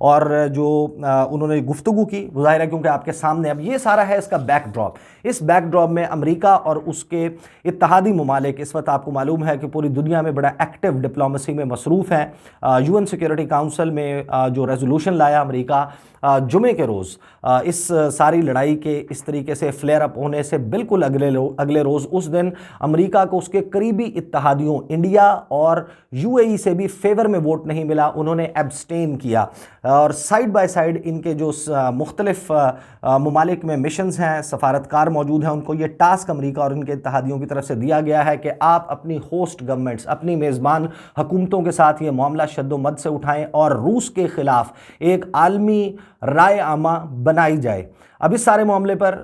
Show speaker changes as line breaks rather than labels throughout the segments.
اور جو انہوں نے گفتگو کی، ظاہر ہے کیونکہ آپ کے سامنے اب یہ سارا ہے اس کا بیک ڈراپ۔ اس بیک ڈراپ میں امریکہ اور اس کے اتحادی ممالک اس وقت آپ کو معلوم ہے کہ پوری دنیا میں بڑا ایکٹیو ڈپلومیسی میں مصروف ہیں۔ UN سیکیورٹی کاؤنسل میں جو ریزولوشن لایا امریکہ جمعے کے روز، اس ساری لڑائی کے اس طریقے سے فلیئر اپ ہونے سے بالکل اگلے روز، اس دن امریکہ کو اس کے قریبی اتحادیوں انڈیا اور UAE سے بھی فیور میں ووٹ نہیں ملا، انہوں نے ایبسٹین کیا، اور سائیڈ بائی سائیڈ ان کے جو مختلف ممالک میں مشنز ہیں، سفارتکار موجود ہیں، ان کو یہ ٹاسک امریکہ اور ان کے اتحادیوں کی طرف سے دیا گیا ہے کہ آپ اپنی ہوسٹ گورنمنٹس، اپنی میزبان حکومتوں کے ساتھ یہ معاملہ شد و مد سے اٹھائیں اور روس کے خلاف ایک عالمی رائے عامہ بنائی جائے۔ اب اس سارے معاملے پر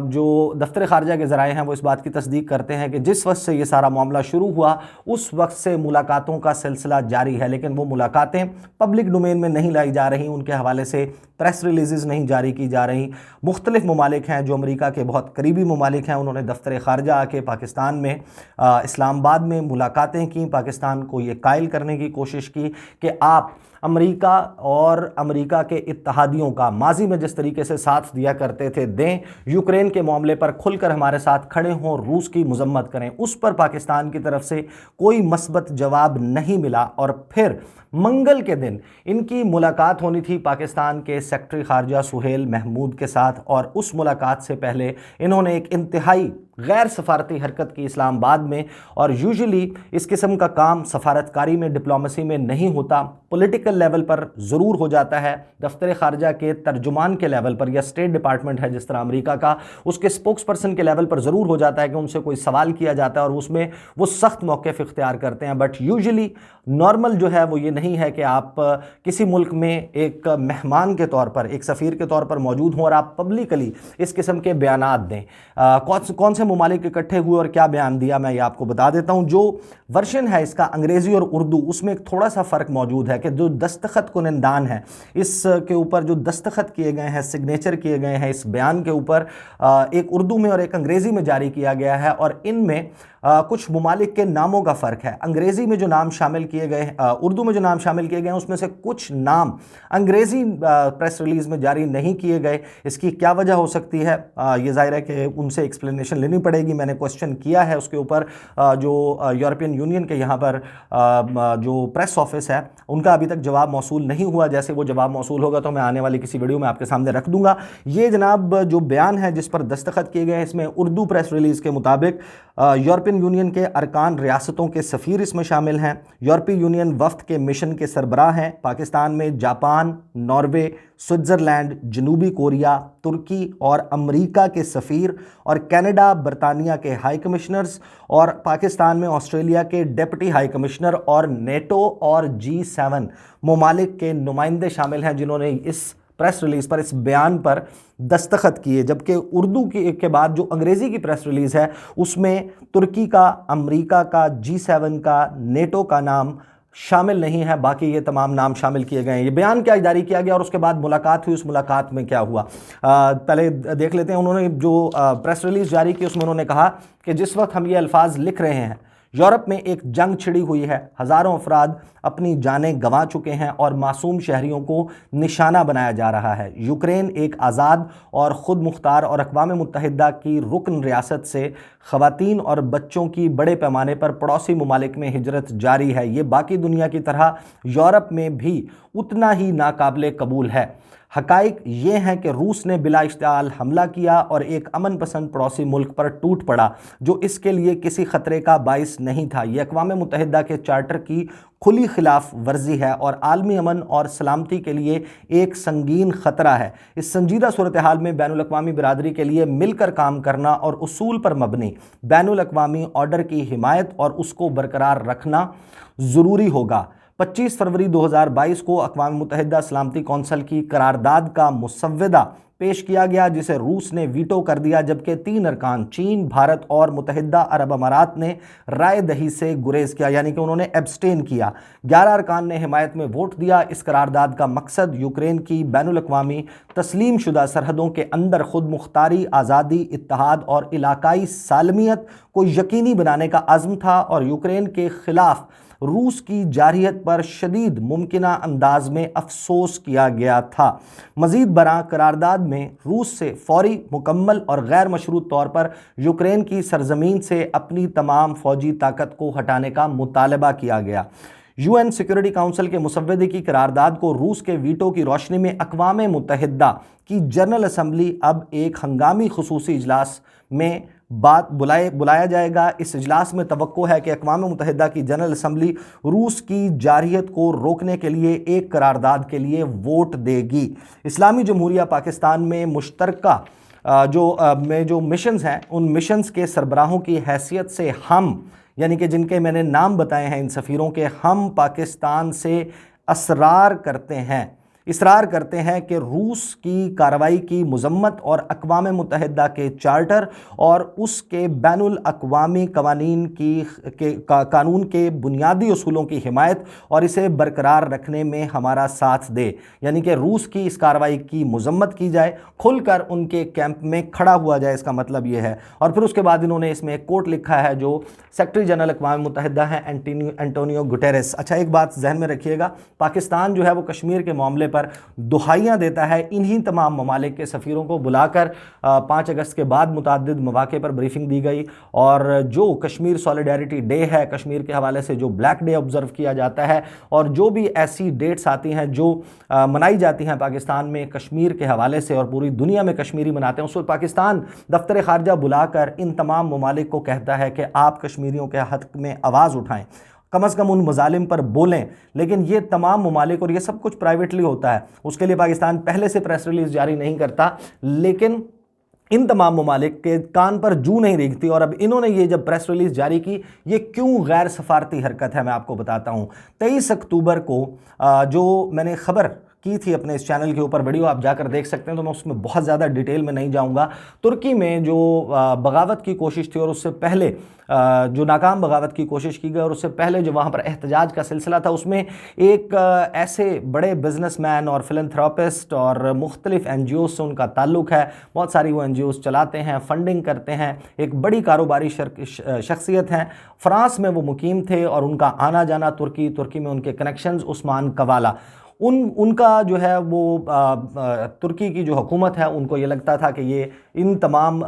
جو دفتر خارجہ کے ذرائع ہیں وہ اس بات کی تصدیق کرتے ہیں کہ جس وقت سے یہ سارا معاملہ شروع ہوا اس وقت سے ملاقاتوں کا سلسلہ جاری ہے، لیکن وہ ملاقاتیں پبلک ڈومین میں نہیں لائی جا رہی، ان کے حوالے سے پریس ریلیزز نہیں جاری کی جا رہی۔ مختلف ممالک ہیں جو امریکہ کے بہت قریبی ممالک ہیں، انہوں نے دفتر خارجہ آ کے پاکستان میں اسلام آباد میں ملاقاتیں کیں، پاکستان کو یہ قائل کرنے کی کوشش کی کہ آپ امریکہ اور امریکہ کے اتحادیوں کا ماضی میں جس طریقے سے ساتھ دیا کرتے تھے دیں، یوکرین کے معاملے پر کھل کر ہمارے ساتھ کھڑے ہوں، روس کی مذمت کریں۔ اس پر پاکستان کی طرف سے کوئی مثبت جواب نہیں ملا، اور پھر منگل کے دن ان کی ملاقات ہونی تھی پاکستان کے سیکرٹری خارجہ سہیل محمود کے ساتھ، اور اس ملاقات سے پہلے انہوں نے ایک انتہائی غیر سفارتی حرکت کی اسلام آباد میں، اور یوزلی اس قسم کا کام سفارتکاری میں، ڈپلومیسی میں نہیں ہوتا، پولیٹیکل لیول پر ضرور ہو جاتا ہے، دفتر خارجہ کے ترجمان کے لیول پر، یا اسٹیٹ ڈپارٹمنٹ ہے جس طرح امریکہ کا، اس کے اسپوکس پرسن کے لیول پر ضرور ہو جاتا ہے کہ ان سے کوئی سوال کیا جاتا ہے اور اس میں وہ سخت موقف اختیار کرتے ہیں، بٹ یوزلی نارمل جو ہے وہ یہ نہیں ہے کہ آپ کسی ملک میں ایک مہمان کے طور پر، ایک سفیر کے طور پر موجود ہوں اور آپ پبلکلی اس قسم کے بیانات دیں۔ کون سے ممالک اکٹھے ہوئے اور کیا بیان دیا، میں یہ آپ کو بتا دیتا ہوں۔ جو ورژن ہے اس کا انگریزی اور اردو، اس میں ایک تھوڑا سا فرق موجود ہے کہ جو دستخط کنندگان ہیں اس کے اوپر، جو دستخط کیے گئے ہیں، سگنیچر کیے گئے ہیں اس بیان کے اوپر، ایک اردو میں اور ایک انگریزی میں جاری کیا گیا ہے، اور ان میں کچھ ممالک کے ناموں کا فرق ہے۔ انگریزی میں جو نام شامل کیے گئے، اردو میں جو نام شامل کیے گئے ہیں، اس میں سے کچھ نام انگریزی پریس ریلیز میں جاری نہیں کیے گئے۔ اس کی کیا وجہ ہو سکتی ہے، یہ ظاہر ہے کہ ان سے ایکسپلینیشن لینی پڑے گی۔ میں نے کوسچن کیا ہے اس کے اوپر، جو یورپین یونین کے یہاں پر جو پریس آفس ہے ان کا ابھی تک جواب موصول نہیں ہوا، جیسے وہ جواب موصول ہوگا تو میں آنے والی کسی ویڈیو میں آپ کے سامنے رکھ دوں گا۔ یہ جناب جو بیان ہے جس پر دستخط کیے گئے ہیں، اس میں اردو پریس ریلیز کے مطابق یورپین یونین کے ارکان ریاستوں کے سفیر اس میں شامل ہیں، یورپی یونین وفد کے مشن کے سربراہ ہیں، پاکستان میں جاپان، ناروے، سوئٹزرلینڈ، جنوبی کوریا، ترکی اور امریکہ کے سفیر، اور کینیڈا، برطانیہ کے ہائی کمشنرز، اور پاکستان میں آسٹریلیا کے ڈپٹی ہائی کمشنر، اور نیٹو اور G7 ممالک کے نمائندے شامل ہیں جنہوں نے اس پریس ریلیز پر، اس بیان پر دستخط کیے۔ جبکہ اردو کے بعد جو انگریزی کی پریس ریلیز ہے اس میں ترکی کا، امریکہ کا، G7 کا، نیٹو کا نام شامل نہیں ہے، باقی یہ تمام نام شامل کیے گئے ہیں۔ یہ بیان کیا جاری کیا گیا اور اس کے بعد ملاقات ہوئی، اس ملاقات میں کیا ہوا پہلے دیکھ لیتے ہیں۔ انہوں نے جو پریس ریلیز جاری کی اس میں انہوں نے کہا کہ جس وقت ہم یہ الفاظ لکھ رہے ہیں یورپ میں ایک جنگ چھڑی ہوئی ہے، ہزاروں افراد اپنی جانیں گنوا چکے ہیں اور معصوم شہریوں کو نشانہ بنایا جا رہا ہے۔ یوکرین ایک آزاد اور خود مختار اور اقوام متحدہ کی رکن ریاست سے خواتین اور بچوں کی بڑے پیمانے پر پڑوسی ممالک میں ہجرت جاری ہے۔ یہ باقی دنیا کی طرح یورپ میں بھی اتنا ہی ناقابل قبول ہے۔ حقائق یہ ہیں کہ روس نے بلا اشتعال حملہ کیا اور ایک امن پسند پڑوسی ملک پر ٹوٹ پڑا جو اس کے لیے کسی خطرے کا باعث نہیں تھا۔ یہ اقوام متحدہ کے چارٹر کی کھلی خلاف ورزی ہے اور عالمی امن اور سلامتی کے لیے ایک سنگین خطرہ ہے۔ اس سنجیدہ صورتحال میں بین الاقوامی برادری کے لیے مل کر کام کرنا اور اصول پر مبنی بین الاقوامی آرڈر کی حمایت اور اس کو برقرار رکھنا ضروری ہوگا۔ 25 فروری 2022 کو اقوام متحدہ سلامتی کونسل کی قرارداد کا مسودہ پیش کیا گیا جسے روس نے ویٹو کر دیا، جبکہ 3 ارکان چین، بھارت اور متحدہ عرب امارات نے رائے دہی سے گریز کیا، یعنی کہ انہوں نے ایبسٹین کیا۔ 11 ارکان نے حمایت میں ووٹ دیا۔ اس قرارداد کا مقصد یوکرین کی بین الاقوامی تسلیم شدہ سرحدوں کے اندر خود مختاری، آزادی، اتحاد اور علاقائی سالمیت کو یقینی بنانے کا عزم تھا، اور یوکرین کے خلاف روس کی جارحیت پر شدید ممکنہ انداز میں افسوس کیا گیا تھا۔ مزید برآں قرارداد میں روس سے فوری، مکمل اور غیر مشروط طور پر یوکرین کی سرزمین سے اپنی تمام فوجی طاقت کو ہٹانے کا مطالبہ کیا گیا۔ یو این سیکورٹی کونسل کے مسودے کی قرارداد کو روس کے ویٹو کی روشنی میں اقوام متحدہ کی جنرل اسمبلی اب ایک ہنگامی خصوصی اجلاس میں بلایا جائے گا۔ اس اجلاس میں توقع ہے کہ اقوام متحدہ کی جنرل اسمبلی روس کی جارحیت کو روکنے کے لیے ایک قرارداد کے لیے ووٹ دے گی۔ اسلامی جمہوریہ پاکستان میں مشترکہ جو مشنز ہیں، ان مشنز کے سربراہوں کی حیثیت سے ہم، یعنی کہ جن کے میں نے نام بتائے ہیں ان سفیروں کے، ہم پاکستان سے اصرار کرتے ہیں کہ روس کی کارروائی کی مذمت اور اقوام متحدہ کے چارٹر اور اس کے بین الاقوامی قانون کے بنیادی اصولوں کی حمایت اور اسے برقرار رکھنے میں ہمارا ساتھ دے، یعنی کہ روس کی اس کارروائی کی مذمت کی جائے، کھل کر ان کے کیمپ میں کھڑا ہوا جائے، اس کا مطلب یہ ہے۔ اور پھر اس کے بعد انہوں نے اس میں ایک کوٹ لکھا ہے جو سیکرٹری جنرل اقوام متحدہ ہیں اینٹونیو گٹیرس۔ اچھا، ایک بات ذہن میں رکھیے گا، پاکستان جو ہے وہ کشمیر کے معاملے پر دہائیاں دیتا ہے، انہی تمام ممالک کے سفیروں کو بلا کر 5 اگست کے بعد متعدد مواقع پر بریفنگ دی گئی، اور جو کشمیر سولیڈیرٹی ڈے ہے، کشمیر کے حوالے سے جو بلیک ڈے آبزرو کیا جاتا ہے، اور جو بھی ایسی ڈیٹس آتی ہیں جو منائی جاتی ہیں پاکستان میں کشمیر کے حوالے سے اور پوری دنیا میں کشمیری مناتے ہیں، اس وقت پاکستان دفتر خارجہ بلا کر ان تمام ممالک کو کہتا ہے کہ آپ کشمیریوں کے حق میں آواز اٹھائیں، کم از کم ان مظالم پر بولیں۔ لیکن یہ تمام ممالک، اور یہ سب کچھ پرائیویٹلی ہوتا ہے، اس کے لیے پاکستان پہلے سے پریس ریلیز جاری نہیں کرتا، لیکن ان تمام ممالک کے کان پر جو نہیں ریگتی، اور اب انہوں نے یہ جب پریس ریلیز جاری کی، یہ کیوں غیر سفارتی حرکت ہے میں آپ کو بتاتا ہوں۔ 23 اکتوبر کو جو میں نے خبر کی تھی اپنے اس چینل کے اوپر، ویڈیو آپ جا کر دیکھ سکتے ہیں، تو میں اس میں بہت زیادہ ڈیٹیل میں نہیں جاؤں گا۔ ترکی میں جو بغاوت کی کوشش تھی، اور اس سے پہلے جو ناکام بغاوت کی کوشش کی گئی، اور اس سے پہلے جو وہاں پر احتجاج کا سلسلہ تھا، اس میں ایک ایسے بڑے بزنس مین اور فلنتھراپسٹ اور مختلف این جی اوز سے ان کا تعلق ہے، بہت ساری وہ این جی اوز چلاتے ہیں، فنڈنگ کرتے ہیں، ایک بڑی کاروباری شخصیت ہیں، فرانس میں وہ مقیم تھے، اور ان کا آنا جانا ترکی میں ان کے کنیکشنز، عثمان کوالا، ان کا جو ہے وہ ترکی کی جو حکومت ہے ان کو یہ لگتا تھا کہ یہ ان تمام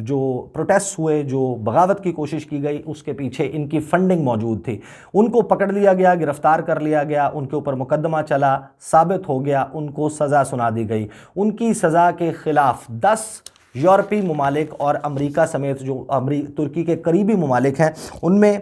جو پروٹیسٹ ہوئے، جو بغاوت کی کوشش کی گئی، اس کے پیچھے ان کی فنڈنگ موجود تھی۔ ان کو پکڑ لیا گیا، گرفتار کر لیا گیا، ان کے اوپر مقدمہ چلا، ثابت ہو گیا، ان کو سزا سنا دی گئی۔ ان کی سزا کے خلاف 10 یورپی ممالک اور امریکہ سمیت جو ترکی کے قریبی ممالک ہیں، ان میں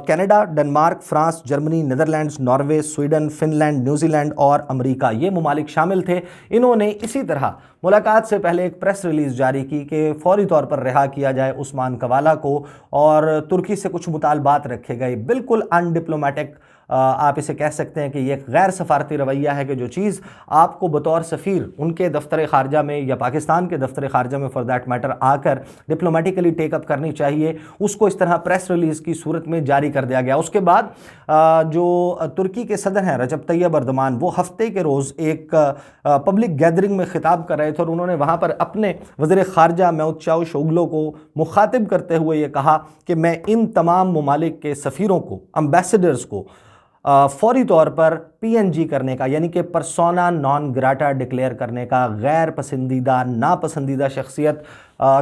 Canada, Denmark, France, Germany, Netherlands, Norway, Sweden, Finland, New Zealand اور امریکہ، یہ ممالک شامل تھے۔ انہوں نے اسی طرح ملاقات سے پہلے ایک پریس ریلیز جاری کی کہ فوری طور پر رہا کیا جائے عثمان کوالا کو، اور ترکی سے کچھ مطالبات رکھے گئے۔ بالکل ان ڈپلومیٹک آپ اسے کہہ سکتے ہیں کہ یہ ایک غیر سفارتی رویہ ہے کہ جو چیز آپ کو بطور سفیر ان کے دفتر خارجہ میں یا پاکستان کے دفتر خارجہ میں فار دیٹ میٹر آ کر ڈپلومیٹیکلی ٹیک اپ کرنی چاہیے، اس کو اس طرح پریس ریلیز کی صورت میں جاری کر دیا گیا۔ اس کے بعد جو ترکی کے صدر ہیں رجب طیب اردوان، وہ ہفتے کے روز ایک پبلک گیدرنگ میں خطاب کر رہے تھے، اور انہوں نے وہاں پر اپنے وزیر خارجہ میوت چاوش اوگلو کو مخاطب کرتے ہوئے یہ کہا کہ میں ان تمام ممالک کے سفیروں کو، امبیسڈرز کو فوری طور پر پی این جی کرنے کا، یعنی کہ پرسونا نان گراٹا ڈکلیئر کرنے کا، غیر پسندیدہ، ناپسندیدہ شخصیت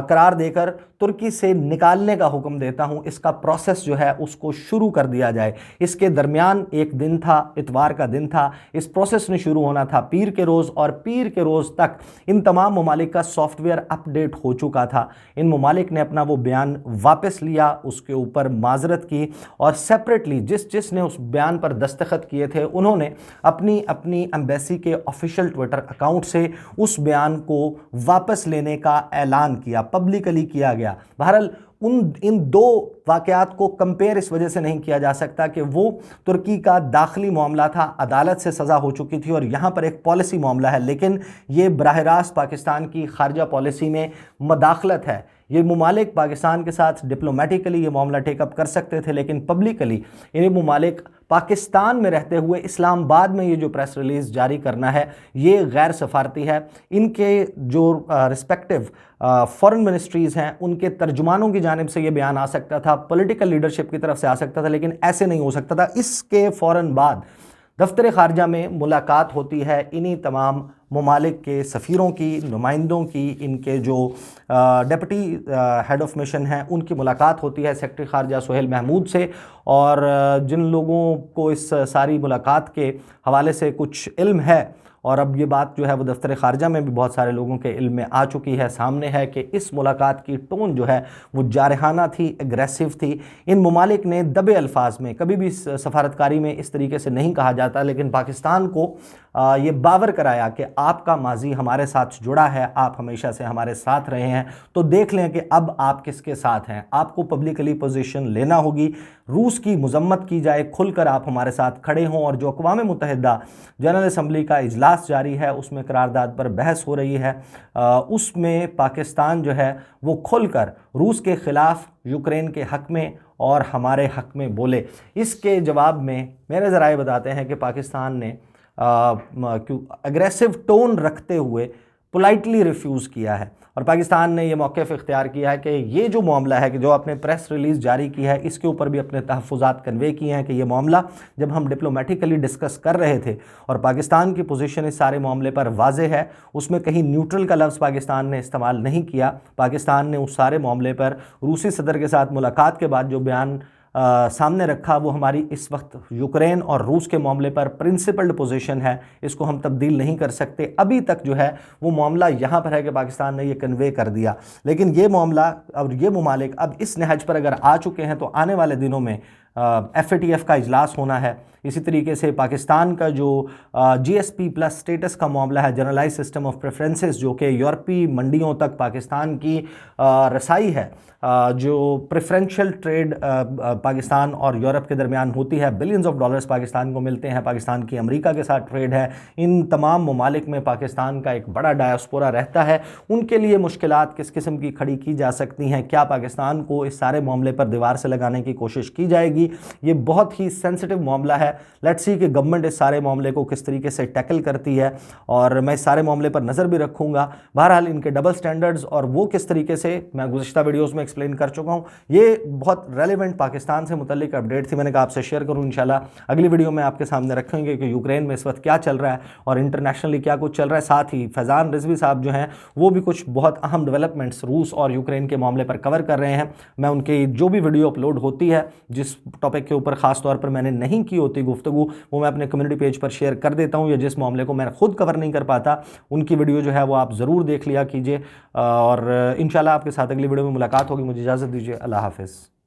قرار دے کر ترکی سے نکالنے کا حکم دیتا ہوں۔ اس کا پروسیس جو ہے اس کو شروع کر دیا جائے۔ اس کے درمیان ایک دن تھا، اتوار کا دن تھا، اس پروسیس نے شروع ہونا تھا پیر کے روز، اور پیر کے روز تک ان تمام ممالک کا سافٹ ویئر اپ ڈیٹ ہو چکا تھا۔ ان ممالک نے اپنا وہ بیان واپس لیا، اس کے اوپر معذرت کی، اور سیپریٹلی جس نے اس بیان پر دستخط کیے تھے، انہوں نے اپنی ایمبیسی کے آفیشیل ٹویٹر اکاؤنٹ سے اس بیان کو واپس لینے کا اعلان کیا، پبلکلی کیا گیا۔ بہرحال ان دو واقعات کو کمپیئر اس وجہ سے نہیں کیا جا سکتا کہ وہ ترکی کا داخلی معاملہ تھا، عدالت سے سزا ہو چکی تھی، اور یہاں پر ایک پالیسی معاملہ ہے، لیکن یہ براہ راست پاکستان کی خارجہ پالیسی میں مداخلت ہے۔ یہ ممالک پاکستان کے ساتھ ڈپلومیٹیکلی یہ معاملہ ٹیک اپ کر سکتے تھے، لیکن پبلکلی یہ ممالک پاکستان میں رہتے ہوئے اسلام آباد میں یہ جو پریس ریلیز جاری کرنا ہے یہ غیر سفارتی ہے۔ ان کے جو رسپیکٹیو فورن منسٹریز ہیں ان کے ترجمانوں کی جانب سے یہ بیان آ سکتا تھا، پولیٹیکل لیڈرشپ کی طرف سے آ سکتا تھا، لیکن ایسے نہیں ہو سکتا تھا۔ اس کے فوراً بعد دفتر خارجہ میں ملاقات ہوتی ہے انہی تمام ممالک کے سفیروں کی، نمائندوں کی، ان کے جو ڈپٹی ہیڈ آف مشن ہیں ان کی ملاقات ہوتی ہے سیکرٹری خارجہ سہیل محمود سے، اور جن لوگوں کو اس ساری ملاقات کے حوالے سے کچھ علم ہے، اور اب یہ بات جو ہے وہ دفتر خارجہ میں بھی بہت سارے لوگوں کے علم میں آ چکی ہے، سامنے ہے کہ اس ملاقات کی ٹون جو ہے وہ جارحانہ تھی، اگریسو تھی۔ ان ممالک نے دبے الفاظ میں، کبھی بھی سفارتکاری میں اس طریقے سے نہیں کہا جاتا، لیکن پاکستان کو یہ باور کرایا کہ آپ کا ماضی ہمارے ساتھ جڑا ہے، آپ ہمیشہ سے ہمارے ساتھ رہے ہیں، تو دیکھ لیں کہ اب آپ کس کے ساتھ ہیں۔ آپ کو پبلکلی پوزیشن لینا ہوگی، روس کی مذمت کی جائے، کھل کر آپ ہمارے ساتھ کھڑے ہوں، اور جو اقوام متحدہ جنرل اسمبلی کا اجلاس جاری ہے اس میں قرارداد پر بحث ہو رہی ہے، اس میں پاکستان جو ہے وہ کھل کر روس کے خلاف، یوکرین کے حق میں اور ہمارے حق میں بولے۔ اس کے جواب میں میرے ذرائع بتاتے ہیں کہ پاکستان نے اگریسو ٹون رکھتے ہوئے پولائٹلی ریفیوز کیا ہے، اور پاکستان نے یہ موقف اختیار کیا ہے کہ یہ جو معاملہ ہے کہ جو اپنے پریس ریلیز جاری کی ہے اس کے اوپر بھی اپنے تحفظات کنوے کیے ہیں کہ یہ معاملہ جب ہم ڈپلومیٹیکلی ڈسکس کر رہے تھے اور پاکستان کی پوزیشن اس سارے معاملے پر واضح ہے، اس میں کہیں نیوٹرل کا لفظ پاکستان نے استعمال نہیں کیا۔ پاکستان نے اس سارے معاملے پر روسی صدر کے ساتھ ملاقات کے بعد جو بیان سامنے رکھا وہ ہماری اس وقت یوکرین اور روس کے معاملے پر پرنسپلڈ پوزیشن ہے، اس کو ہم تبدیل نہیں کر سکتے۔ ابھی تک جو ہے وہ معاملہ یہاں پر ہے کہ پاکستان نے یہ کنوے کر دیا، لیکن یہ معاملہ اور یہ ممالک اب اس نہج پر اگر آ چکے ہیں تو آنے والے دنوں میں ایف اے ٹی ایف کا اجلاس ہونا ہے۔ اسی طریقے سے پاکستان کا جو جی ایس پی پلس سٹیٹس کا معاملہ ہے، جنرلائز سسٹم آف پریفرنسز، جو کہ یورپی منڈیوں تک پاکستان کی رسائی ہے، جو پریفرنشل ٹریڈ پاکستان اور یورپ کے درمیان ہوتی ہے، بلینز آف ڈالرز پاکستان کو ملتے ہیں، پاکستان کی امریکہ کے ساتھ ٹریڈ ہے، ان تمام ممالک میں پاکستان کا ایک بڑا ڈایاسپورا رہتا ہے۔ ان کے لیے مشکلات کس قسم کی کھڑی کی جا سکتی ہیں، کیا پاکستان کو اس سارے معاملے پر دیوار سے لگانے کی کوشش کی جائے گی، یہ بہت ہی سینسٹیو معاملہ ہے۔ لیٹس سی کہ گورنمنٹ اس سارے معاملے کو کس طریقے سے ٹیکل کرتی ہے، اور میں اس سارے معاملے پر نظر بھی رکھوں گا۔ بہرحال ان کے ڈبل سٹینڈرڈز اور وہ کس طریقے سے میں گزشتہ ویڈیوز میں ایکسپلین کر چکا ہوں، یہ بہت ریلیونٹ پاکستان سے متعلق اپڈیٹ تھی، میں نے کہا آپ سے شیئر کروں۔ انشاءاللہ اگلی ویڈیو میں آپ کے سامنے رکھیں گے کہ یوکرین میں اس وقت کیا چل رہا ہے اور انٹرنیشنلی کیا کچھ چل رہا ہے۔ ساتھ ہی فیضان رضوی صاحب جو ہیں وہ بھی کچھ بہت اہم ڈیولپمنٹس روس اور یوکرین کے معاملے پر کور کر رہے ہیں۔ میں ان کی جو بھی ویڈیو اپلوڈ ہوتی ہے جس ٹاپک کے اوپر خاص طور پر میں نے نہیں کی ہوتی گفتگو، وہ میں اپنے کمیونٹی پیج پر شیئر کر دیتا ہوں، یا جس معاملے کو میں خود کور نہیں کر پاتا ان کی ویڈیو جو ہے وہ آپ ضرور دیکھ لیا کیجئے، اور انشاءاللہ آپ کے ساتھ اگلی ویڈیو میں ملاقات ہوگی۔ مجھے اجازت دیجیے، اللہ حافظ۔